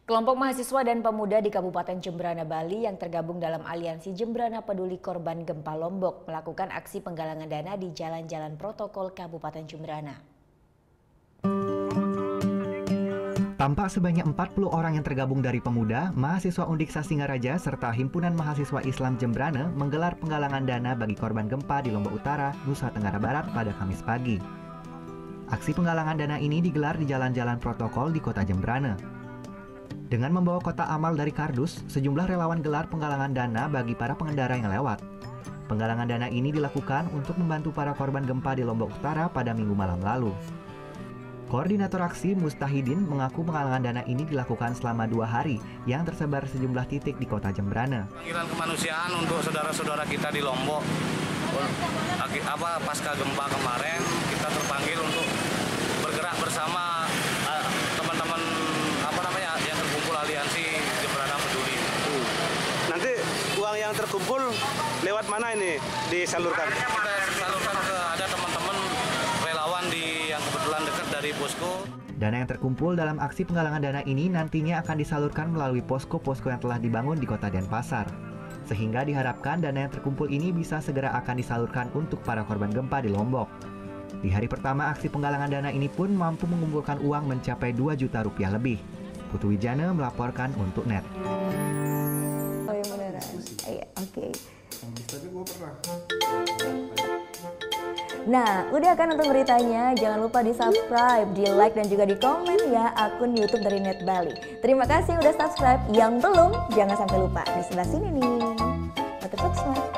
Kelompok mahasiswa dan pemuda di Kabupaten Jembrana, Bali yang tergabung dalam Aliansi Jembrana Peduli Korban Gempa Lombok melakukan aksi penggalangan dana di jalan-jalan protokol Kabupaten Jembrana. Tampak sebanyak 40 orang yang tergabung dari pemuda, mahasiswa Undiksa Singaraja, serta Himpunan Mahasiswa Islam Jembrana menggelar penggalangan dana bagi korban gempa di Lombok Utara, Nusa Tenggara Barat pada Kamis pagi. Aksi penggalangan dana ini digelar di jalan-jalan protokol di kota Jembrana. Dengan membawa kotak amal dari kardus, sejumlah relawan gelar penggalangan dana bagi para pengendara yang lewat. Penggalangan dana ini dilakukan untuk membantu para korban gempa di Lombok Utara pada Minggu malam lalu. Koordinator aksi Mustahidin mengaku penggalangan dana ini dilakukan selama 2 hari yang tersebar sejumlah titik di kota Jembrana. Panggilan kemanusiaan untuk saudara-saudara kita di Lombok. Pasca gempa kemarin kita terpanggil untuk bergerak bersama teman-teman yang terkumpul Aliansi Jembrana Peduli. Nanti uang yang terkumpul lewat mana ini disalurkan? Kita salurkan ke ada teman-teman relawan yang kebetulan dekat dari posko. Dana yang terkumpul dalam aksi penggalangan dana ini nantinya akan disalurkan melalui posko-posko yang telah dibangun di kota Denpasar. Sehingga diharapkan dana yang terkumpul ini bisa segera akan disalurkan untuk para korban gempa di Lombok. Di hari pertama aksi penggalangan dana ini pun mampu mengumpulkan uang mencapai 2 juta rupiah lebih. Putu Wijana melaporkan untuk NET. Oh yang beneran? Iya, oke. Nah, udah kan untuk beritanya? Jangan lupa di-subscribe, di-like, dan juga di-komen ya akun YouTube dari Net Bali. Terima kasih udah subscribe. Yang belum, jangan sampai lupa. Di sebelah sini nih. Tetap subscribe.